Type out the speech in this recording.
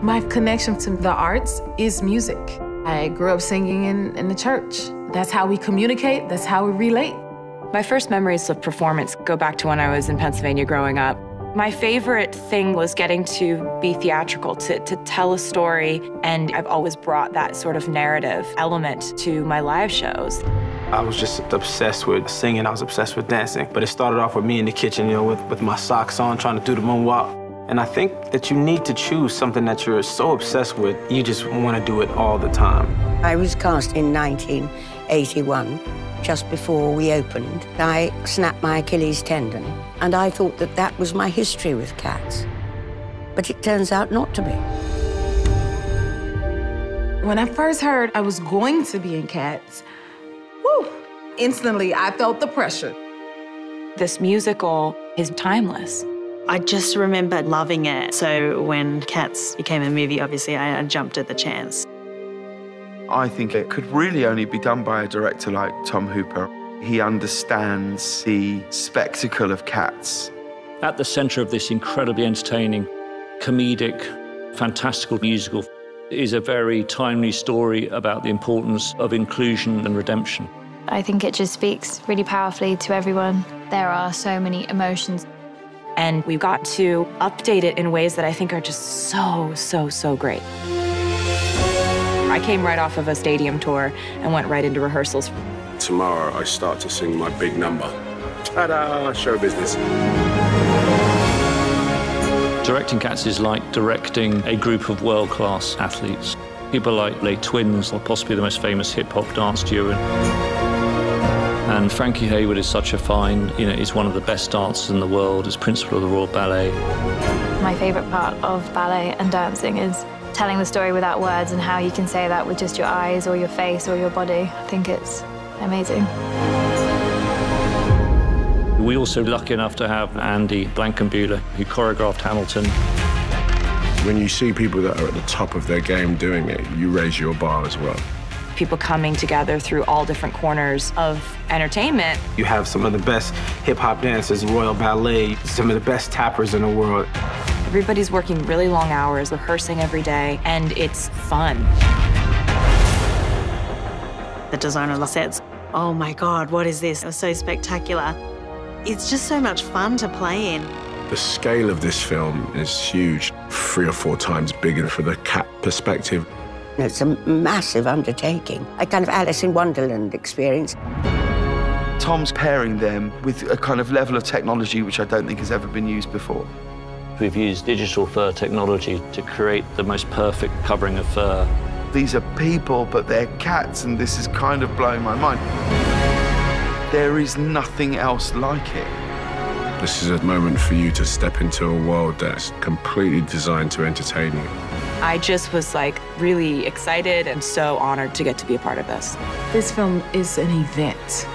My connection to the arts is music. I grew up singing in the church. That's how we communicate, that's how we relate. My first memories of performance go back to when I was in Pennsylvania growing up. My favorite thing was getting to be theatrical, to tell a story, and I've always brought that sort of narrative element to my live shows. I was just obsessed with singing, I was obsessed with dancing, but it started off with me in the kitchen, you know, with my socks on, trying to do the moonwalk. And I think that you need to choose something that you're so obsessed with, you just want to do it all the time. I was cast in 1981. Just before we opened, I snapped my Achilles tendon, and I thought that that was my history with cats. But it turns out not to be. When I first heard I was going to be in Cats, whew, instantly I felt the pressure. This musical is timeless. I just remember loving it. So when Cats became a movie, obviously I jumped at the chance. I think it could really only be done by a director like Tom Hooper. He understands the spectacle of Cats. At the centre of this incredibly entertaining, comedic, fantastical musical is a very timely story about the importance of inclusion and redemption. I think it just speaks really powerfully to everyone. There are so many emotions. And we've got to update it in ways that I think are just so great. I came right off of a stadium tour and went right into rehearsals. Tomorrow I start to sing my big number. Ta-da, show business. Directing Cats is like directing a group of world-class athletes. People like Les Twins, or possibly the most famous hip-hop dance duo. And Frankie Hayward is such a find, you know, he's one of the best dancers in the world, as principal of the Royal Ballet. My favourite part of ballet and dancing is telling the story without words and how you can say that with just your eyes or your face or your body. I think it's amazing. We're also lucky enough to have Andy Blankenbuehler, who choreographed Hamilton. When you see people that are at the top of their game doing it, you raise your bar as well. People coming together through all different corners of entertainment. You have some of the best hip-hop dancers, Royal Ballet, some of the best tappers in the world. Everybody's working really long hours, rehearsing every day, and it's fun. The designer says, "Oh my God, what is this? It was so spectacular." It's just so much fun to play in. The scale of this film is huge, 3 or 4 times bigger for the cat perspective. It's a massive undertaking, a kind of Alice in Wonderland experience. Tom's pairing them with a kind of level of technology which I don't think has ever been used before. We've used digital fur technology to create the most perfect covering of fur. These are people, but they're cats, and this is kind of blowing my mind. There is nothing else like it. This is a moment for you to step into a world that's completely designed to entertain you. I just was like really excited and so honored to get to be a part of this. This film is an event.